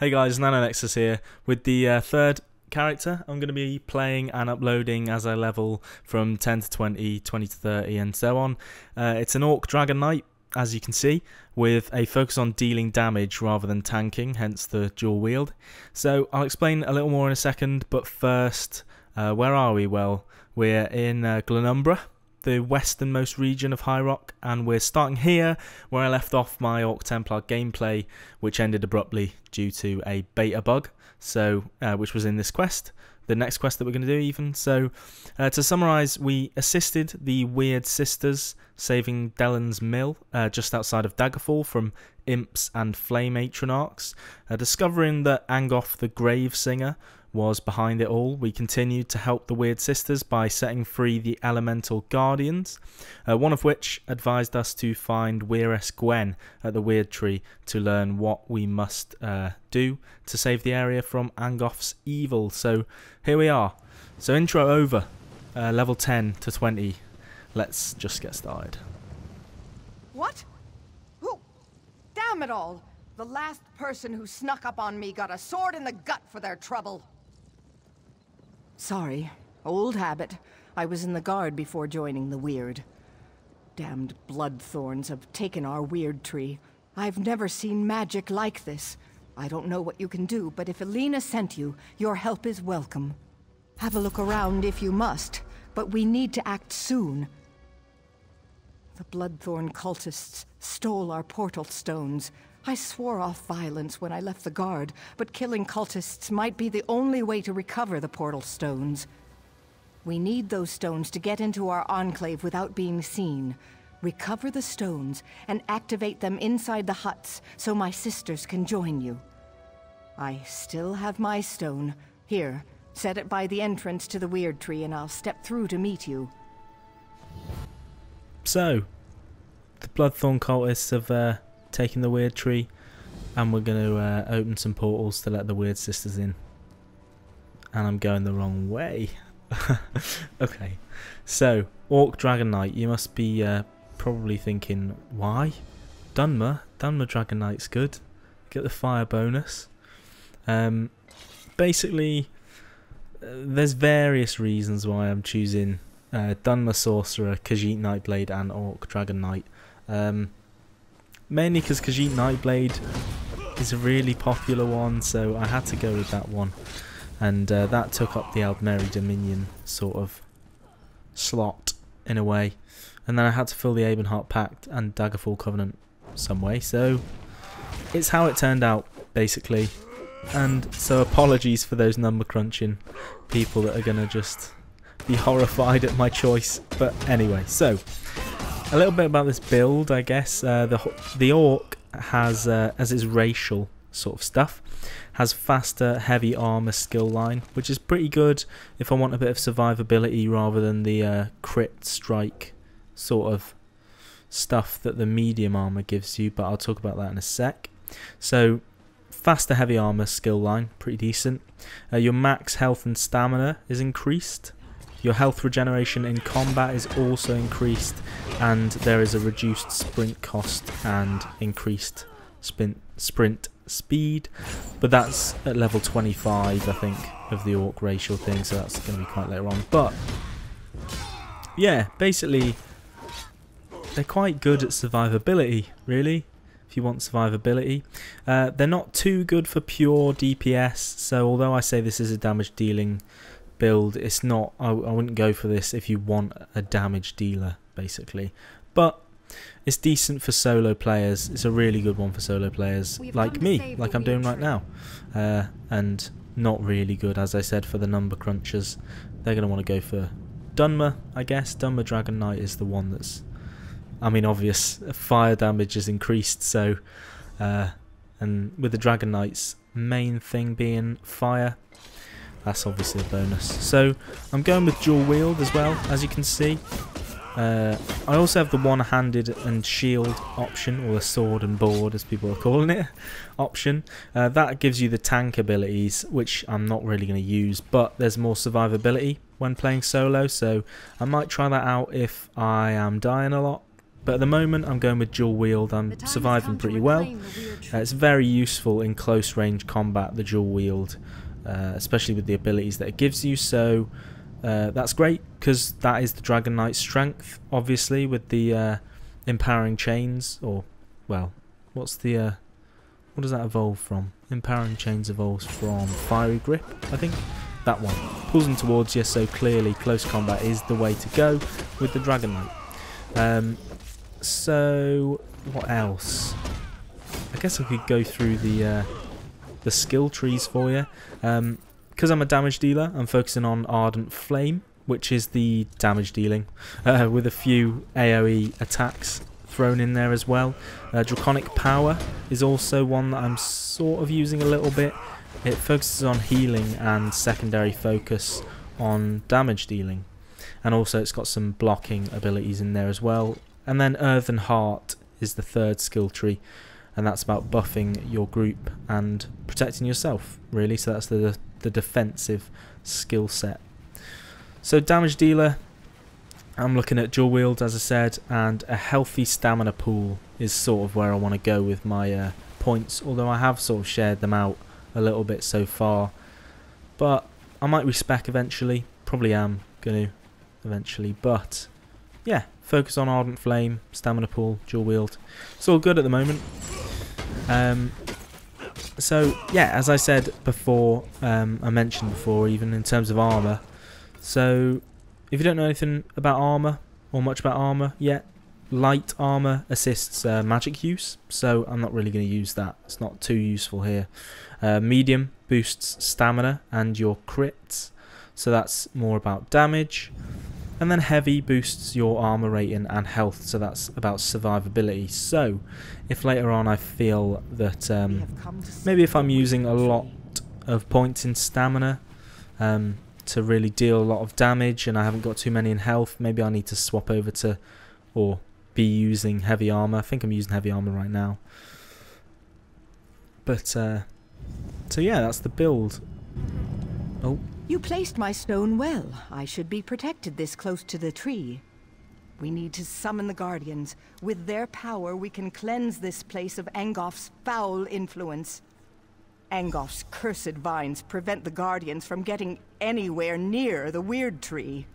Hey guys, NanoNexus here with the third character I'm going to be playing and uploading as I level from 10 to 20, 20 to 30 and so on. It's an Orc Dragonknight, as you can see, with a focus on dealing damage rather than tanking, hence the dual wield. So I'll explain a little more in a second, but first, where are we? Well, we're in Glenumbra, the westernmost region of High Rock, and we're starting here where I left off my Orc Templar gameplay, which ended abruptly due to a beta bug, so which was in this quest, the next quest that we're going to do even. So to summarise, we assisted the Wyrd sisters saving Dellen's Mill just outside of Daggerfall from imps and flame atronarchs. Discovering that Angof the Gravesinger was behind it all, we continued to help the Wyrd sisters by setting free the elemental guardians, one of which advised us to find Wyrd Gwen at the Wyrd Tree to learn what we must do to save the area from Angof's evil. So here we are. So intro over, level 10 to 20. Let's just get started. What? Who? Damn it all! The last person who snuck up on me got a sword in the gut for their trouble. Sorry. Old habit. I was in the guard before joining the Wyrd. Damned bloodthorns have taken our Wyrd Tree. I've never seen magic like this. I don't know what you can do, but if Elena sent you, your help is welcome. Have a look around if you must, but we need to act soon. The bloodthorn cultists stole our portal stones. I swore off violence when I left the guard, but killing cultists might be the only way to recover the portal stones. We need those stones to get into our enclave without being seen. Recover the stones and activate them inside the huts so my sisters can join you. I still have my stone. Here, set it by the entrance to the Wyrd Tree and I'll step through to meet you. So, the bloodthorn cultists have taken the Wyrd Tree, and we're going to open some portals to let the Wyrd sisters in. And I'm going the wrong way. Okay, so Orc Dragonknight, you must be probably thinking, why? Dunmer Dragonknight's good. Get the fire bonus. Basically, there's various reasons why I'm choosing Dunmer Sorcerer, Khajiit Nightblade and Orc Dragonknight. Mainly because Khajiit Nightblade is a really popular one, so I had to go with that one. And that took up the Aldmeri Dominion sort of slot, in a way. And then I had to fill the Abenheart Pact and Daggerfall Covenant some way, so it's how it turned out, basically. And so apologies for those number crunching people that are going to just be horrified at my choice. But anyway, so a little bit about this build, I guess. The Orc has, as its racial sort of stuff, has faster, heavy armor skill line, which is pretty good if I want a bit of survivability rather than the crit strike sort of stuff that the medium armor gives you, but I'll talk about that in a sec. So, faster, heavy armor skill line, pretty decent. Your max health and stamina is increased. Your health regeneration in combat is also increased, and there is a reduced sprint cost and increased sprint speed, but that's at level 25, I think, of the Orc racial thing, so that's going to be quite later on. But yeah, basically they're quite good at survivability, really, if you want survivability. They're not too good for pure DPS, so although I say this is a damage dealing build, it's not. I wouldn't go for this if you want a damage dealer, basically. But it's decent for solo players. It's a really good one for solo players like me, like I'm doing right now. And not really good, as I said, for the number crunchers. They're going to want to go for Dunmer, I guess. Dunmer Dragonknight is the one that's, I mean, obvious. Fire damage is increased, so and with the Dragonknight's main thing being fire, that's obviously a bonus. So I'm going with dual wield as well, as you can see. I also have the one-handed and shield option, or the sword and board as people are calling it option. That gives you the tank abilities, which I'm not really going to use, but there's more survivability when playing solo, so I might try that out if I am dying a lot. But at the moment I'm going with dual wield. I'm surviving pretty well. It's very useful in close range combat, the dual wield, especially with the abilities that it gives you. So that's great, because that is the Dragonknight's strength, obviously, with the empowering chains, or, well, what's the what does that evolve from? Empowering chains evolves from fiery grip, I think. That one pulls them towards you, so clearly close combat is the way to go with the Dragonknight. So what else? I guess I could go through the skill trees for you. Because I'm a damage dealer, I'm focusing on Ardent Flame, which is the damage dealing, with a few AoE attacks thrown in there as well. Draconic Power is also one that I'm sort of using a little bit. It focuses on healing and secondary focus on damage dealing. And also it's got some blocking abilities in there as well. And then Earthen Heart is the third skill tree, and that's about buffing your group and protecting yourself, really. So that's the defensive skill set. So damage dealer, I'm looking at dual wield, as I said, and a healthy stamina pool is sort of where I want to go with my points, although I have sort of shared them out a little bit so far. But I might respec eventually, probably am going to eventually, but yeah, focus on Ardent Flame, stamina pool, dual wield. It's all good at the moment. So yeah, as I said before, I mentioned before, even in terms of armor. So if you don't know anything about armor or much about armor yet, light armor assists magic use, so I'm not really going to use that. It's not too useful here. Medium boosts stamina and your crits, so that's more about damage. And then heavy boosts your armor rating and health, so that's about survivability. So if later on I feel that maybe if I'm using a lot of points in stamina to really deal a lot of damage and I haven't got too many in health, maybe I need to swap over to, or be using heavy armor. I think I'm using heavy armor right now. But so yeah, that's the build. Oh. You placed my stone well. I should be protected this close to the tree. We need to summon the Guardians. With their power, we can cleanse this place of Angof's foul influence. Angof's cursed vines prevent the Guardians from getting anywhere near the Wyrd Tree.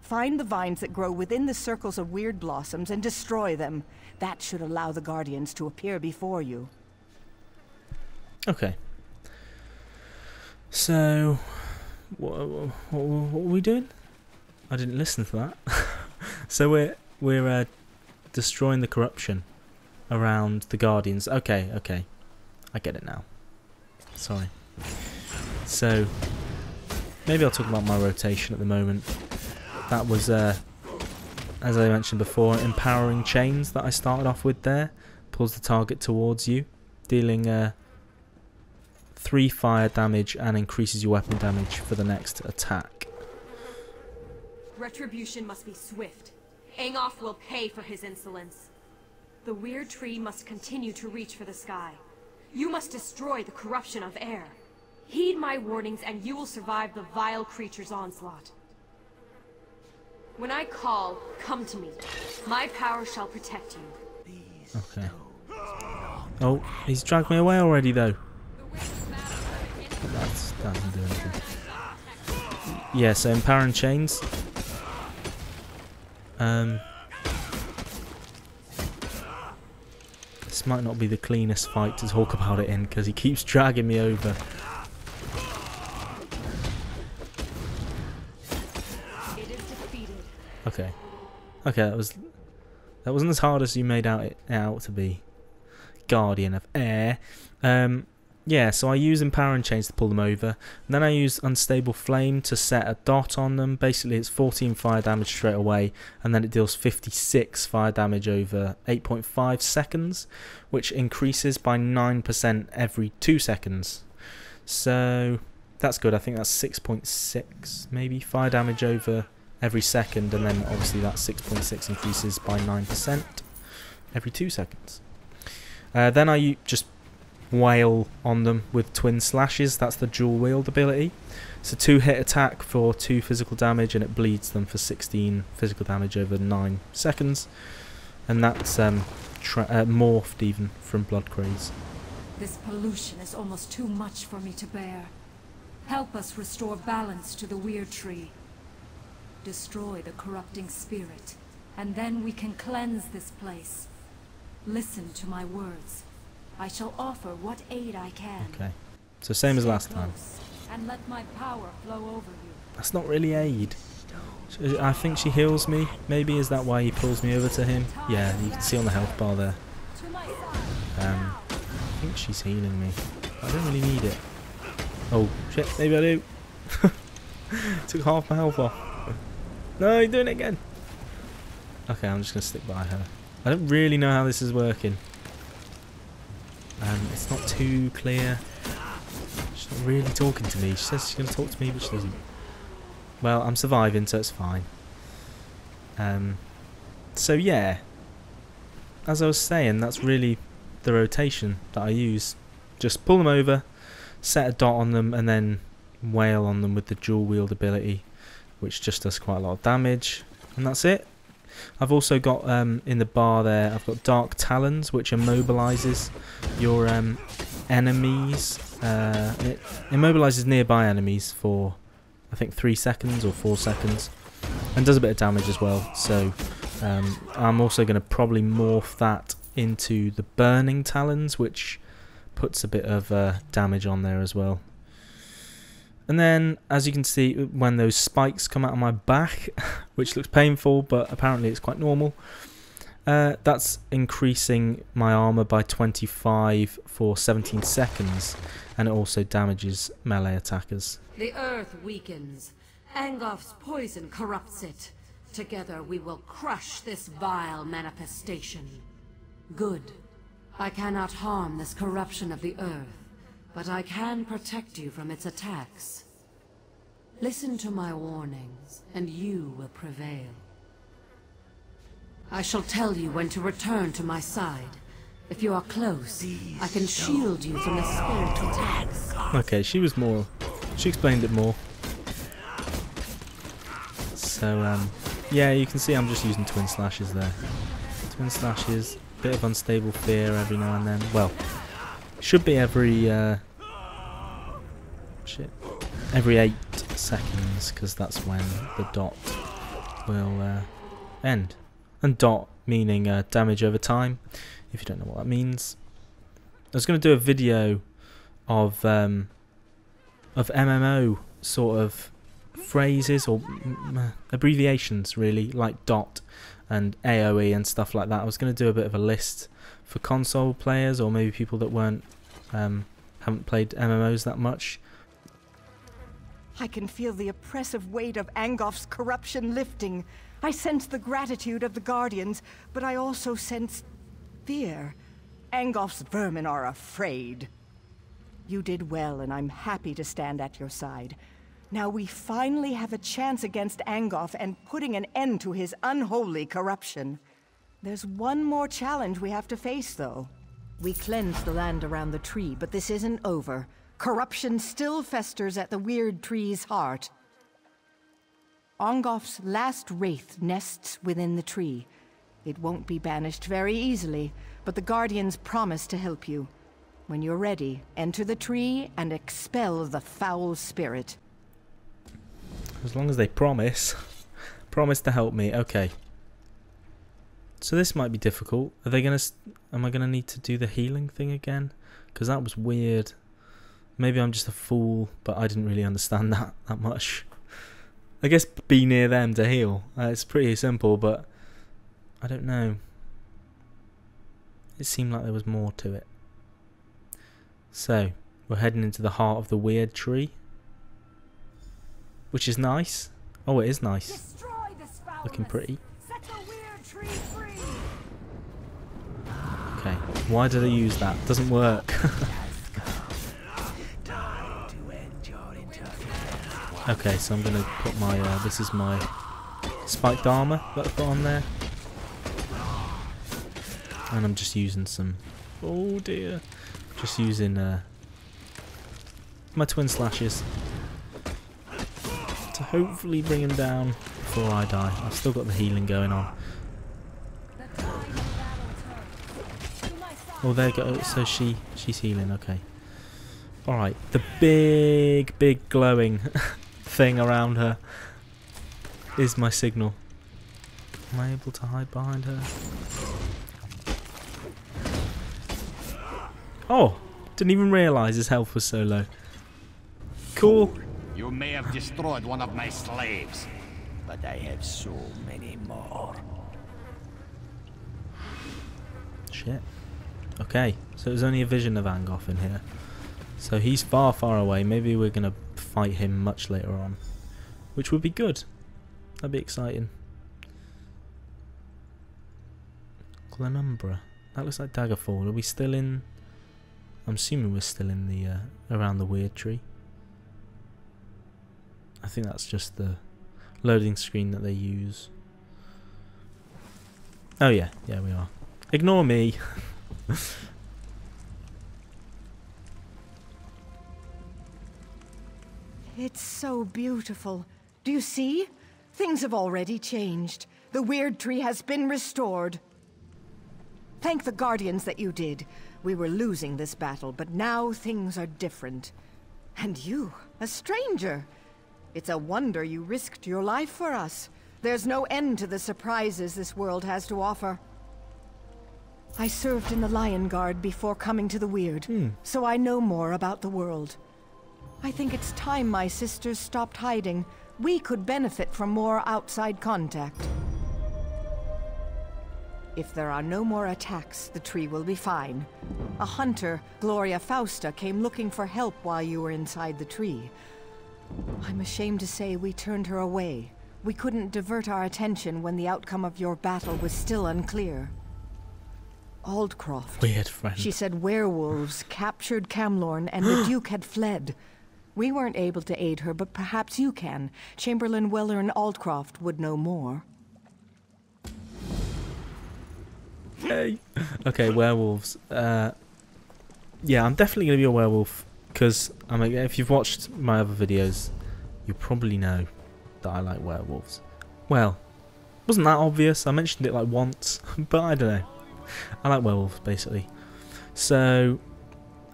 Find the vines that grow within the circles of Wyrd blossoms and destroy them. That should allow the Guardians to appear before you. Okay. So what are we doing? I didn't listen to that. So we're destroying the corruption around the Guardians. Okay, I get it now. Sorry. So maybe I'll talk about my rotation at the moment. That was, as I mentioned before, empowering chains that I started off with there. Pulls the target towards you, dealing 3 fire damage and increases your weapon damage for the next attack. Retribution must be swift. Angof will pay for his insolence. The Wyrd Tree must continue to reach for the sky. You must destroy the corruption of air. Heed my warnings and you will survive the vile creature's onslaught. When I call, come to me. My power shall protect you. Okay. Oh, he's dragged me away already though. That doesn't do anything. Yeah, so empowering chains. This might not be the cleanest fight to talk about it in because he keeps dragging me over. Okay. Okay, that wasn't as hard as you made it out to be. Guardian of Air. Yeah, so I use Empowering Chains to pull them over. And then I use Unstable Flame to set a dot on them. Basically, it's 14 fire damage straight away, and then it deals 56 fire damage over 8.5 seconds, which increases by 9% every 2 seconds. So that's good. I think that's 6.6 maybe fire damage over every second, and then obviously that 6.6 increases by 9% every 2 seconds. Then I just wail on them with twin slashes. That's the dual wield ability. It's a 2-hit attack for 2 physical damage, and it bleeds them for 16 physical damage over 9 seconds. and that's morphed even from blood craze. This pollution is almost too much for me to bear. Help us restore balance to the Wyrd Tree. Destroy the corrupting spirit, and then we can cleanse this place. Listen to my words. I shall offer what aid I can. Okay, so same as last time. And let my power flow over you. That's not really aid. I think she heals me. Maybe is that why he pulls me over to him? Yeah, you can see on the health bar there. I think she's healing me. I don't really need it. Oh shit, maybe I do. Took half my health off. No, you're doing it again. Okay, I'm just gonna stick by her. I don't really know how this is working. It's not too clear. She's not really talking to me. She says she's gonna talk to me, but she doesn't. Well, I'm surviving, so it's fine. So yeah, as I was saying, that's really the rotation that I use. Just pull them over, set a dot on them, and then wail on them with the dual wield ability, which just does quite a lot of damage, and that's it. I've also got in the bar there, I've got Dark Talons, which immobilises your enemies. It immobilises nearby enemies for I think 3 seconds or 4 seconds, and does a bit of damage as well. So I'm also going to probably morph that into the Burning Talons, which puts a bit of damage on there as well. And then, as you can see, when those spikes come out of my back, which looks painful, but apparently it's quite normal, that's increasing my armor by 25 for 17 seconds, and it also damages melee attackers. The earth weakens. Angof's poison corrupts it. Together we will crush this vile manifestation. Good. I cannot harm this corruption of the earth, but I can protect you from its attacks. Listen to my warnings, and you will prevail. I shall tell you when to return to my side. If you are close, I can shield you from the spirit's attacks. Okay, she explained it more. So, yeah, you can see I'm just using twin slashes there. Twin slashes, bit of unstable fear every now and then. Well, should be every 8 seconds, because that's when the dot will end. And dot meaning damage over time, if you don't know what that means. I was going to do a video of MMO sort of phrases or abbreviations, really, like dot and AoE and stuff like that. I was going to do a bit of a list for console players, or maybe people that haven't played MMOs that much. I can feel the oppressive weight of Angof's corruption lifting. I sense the gratitude of the Guardians, but I also sense fear. Angof's vermin are afraid. You did well, and I'm happy to stand at your side. Now we finally have a chance against Angof and putting an end to his unholy corruption. There's one more challenge we have to face, though. We cleansed the land around the tree, but this isn't over. Corruption still festers at the Wyrd Tree's heart. Angof's last wraith nests within the tree. It won't be banished very easily, but the Guardians promise to help you. When you're ready, enter the tree and expel the foul spirit. As long as they promise to help me. Okay. So this might be difficult. Am I gonna need to do the healing thing again? Because that was weird. Maybe I'm just a fool, but I didn't really understand that much. I guess be near them to heal. It's pretty simple, but I don't know. It seemed like there was more to it. So, we're heading into the heart of the Wyrd Tree, which is nice. Oh, it is nice. Looking pretty. Set the Wyrd Tree free. Okay, why did I use that? Doesn't work. Okay, so I'm going to put my, this is my spiked armour that I put on there. And I'm just using some, oh dear, just using my twin slashes to hopefully bring him down before I die. I've still got the healing going on. Oh, there you go. So she's healing. Okay. All right. The big glowing thing around her is my signal. Am I able to hide behind her? Oh, didn't even realise his health was so low. Cool. You may have destroyed one of my slaves, but I have so many more. Shit. Okay, so there's only a vision of Angof in here. So he's far away. Maybe we're going to fight him much later on, which would be good. That'd be exciting. Glenumbra. That looks like Daggerfall. Are we still in... I'm assuming we're still in the around the Wyrd Tree. I think that's just the loading screen that they use. Oh yeah, yeah we are. Ignore me. It's so beautiful. Do you see? Things have already changed. The Wyrd Tree has been restored. Thank the Guardians that you did. We were losing this battle, but now things are different. And you, a stranger. It's a wonder you risked your life for us. There's no end to the surprises this world has to offer. I served in the Lion Guard before coming to the Wyrd, so I know more about the world. I think it's time my sisters stopped hiding. We could benefit from more outside contact. If there are no more attacks, the tree will be fine. A hunter, Gloria Fausta, came looking for help while you were inside the tree. I'm ashamed to say we turned her away. We couldn't divert our attention when the outcome of your battle was still unclear. Aldcroft. Weird friend. She said werewolves captured Camlorn and the Duke had fled. We weren't able to aid her, but perhaps you can. Chamberlain Wellern Aldcroft would know more. Hey. Okay, werewolves. Yeah, I'm definitely going to be a werewolf. Because if you've watched my other videos, you probably know that I like werewolves. Well, wasn't that obvious? I mentioned it like once, but I don't know. I like werewolves, basically. So,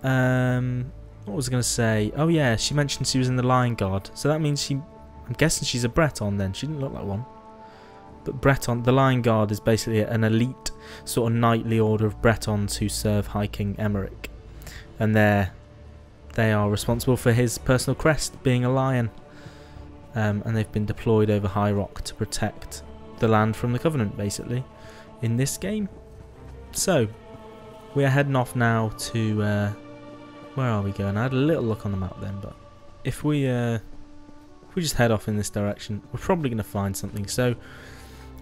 what was I going to say? Oh yeah, she mentioned she was in the Lion Guard. So that means I'm guessing she's a Breton then. She didn't look like one. But Breton, the Lion Guard is basically an elite sort of knightly order of Bretons who serve High King Emeric. And they are responsible for his personal crest being a lion. And they've been deployed over High Rock to protect the land from the Covenant, basically, in this game. So, we are heading off now to... where are we going? I had a little look on the map then, but if we just head off in this direction, we're probably going to find something. So,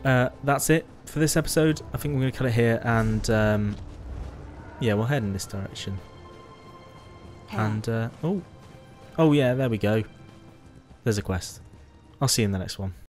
that's it for this episode. I think we're going to cut it here, and yeah, we'll head in this direction. And, oh yeah, there we go. There's a quest. I'll see you in the next one.